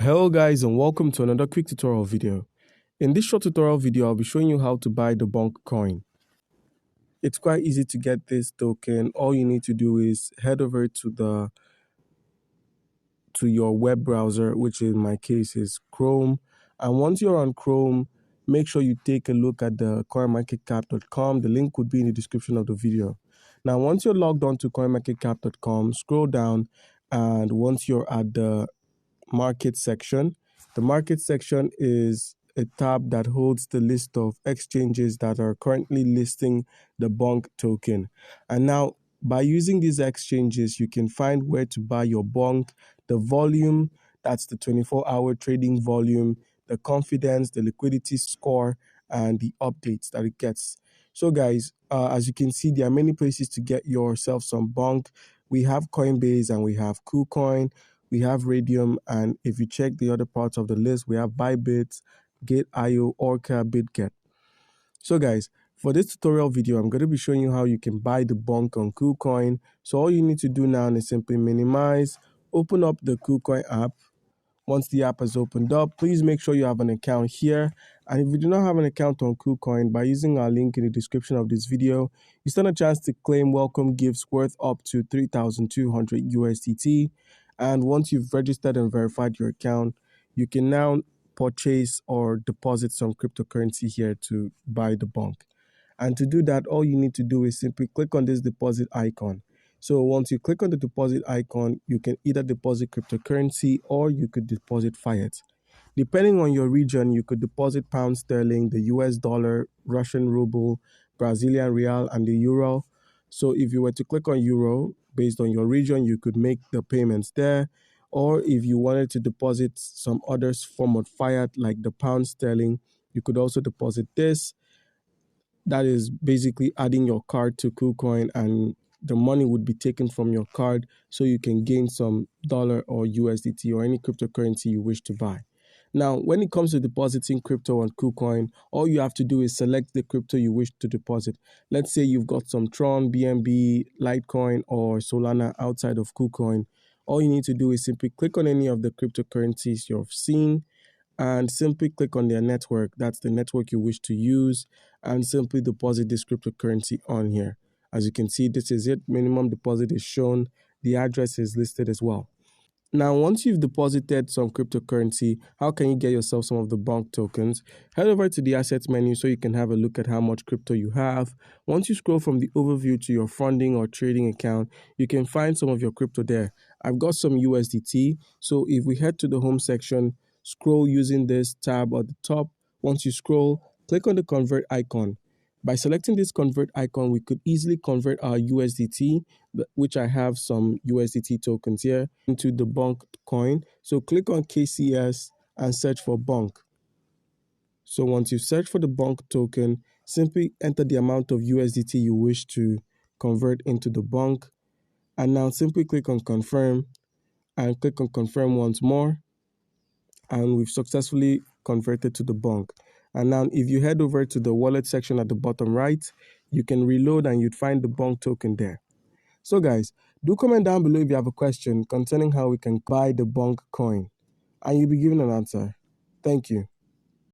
Hello guys, and welcome to another quick tutorial video. In this short tutorial video, I'll be showing you how to buy the Bonk coin. It's quite easy to get this token. All you need to do is head over to your web browser, which in my case is Chrome. And once you're on Chrome, make sure you take a look at the coinmarketcap.com. The link would be in the description of the video. Now, once you're logged on to coinmarketcap.com, scroll down, and once you're at the market section. The market section is a tab that holds the list of exchanges that are currently listing the Bonk token. And now, by using these exchanges, you can find where to buy your Bonk, the volume, that's the 24-hour trading volume, the confidence, the liquidity score, and the updates that it gets. So guys, as you can see, there are many places to get yourself some Bonk. We have Coinbase and we have KuCoin. We have Radium, and if you check the other parts of the list, we have Bybit, Gate.io, Orca, BitGet. So guys, for this tutorial video, I'm going to be showing you how you can buy the Bonk on KuCoin. So all you need to do now is simply minimize, open up the KuCoin app. Once the app has opened up, please make sure you have an account here. And if you do not have an account on KuCoin, by using our link in the description of this video, you stand a chance to claim welcome gifts worth up to 3,200 USDT. And once you've registered and verified your account, you can now purchase or deposit some cryptocurrency here to buy the Bonk. And to do that, all you need to do is simply click on this deposit icon. So once you click on the deposit icon, you can either deposit cryptocurrency or you could deposit fiat. Depending on your region, you could deposit pound sterling, the US dollar, Russian ruble, Brazilian real, and the euro. So if you were to click on euro, based on your region, you could make the payments there. Or if you wanted to deposit some other form of fiat like the pound sterling, you could also deposit this. That is basically adding your card to KuCoin, and the money would be taken from your card so you can gain some dollar or USDT or any cryptocurrency you wish to buy. Now, when it comes to depositing crypto on KuCoin, all you have to do is select the crypto you wish to deposit. Let's say you've got some Tron, BNB, Litecoin, or Solana outside of KuCoin. All you need to do is simply click on any of the cryptocurrencies you've seen and simply click on their network. That's the network you wish to use, and simply deposit this cryptocurrency on here. As you can see, this is it. Minimum deposit is shown. The address is listed as well. Now, once you've deposited some cryptocurrency, how can you get yourself some of the Bonk tokens? Head over to the assets menu so you can have a look at how much crypto you have. Once you scroll from the overview to your funding or trading account, you can find some of your crypto there. I've got some USDT. So if we head to the home section, scroll using this tab at the top. Once you scroll, click on the convert icon. By selecting this convert icon, we could easily convert our USDT, which I have some USDT tokens here, into the Bonk coin. So click on KCS and search for Bonk. So once you search for the Bonk token, simply enter the amount of USDT you wish to convert into the Bonk. And now simply click on confirm and click on confirm once more. And we've successfully converted to the Bonk. And now if you head over to the wallet section at the bottom right, you can reload and you'd find the Bonk token there. So guys, do comment down below if you have a question concerning how we can buy the Bonk coin, and you'll be given an answer. Thank you.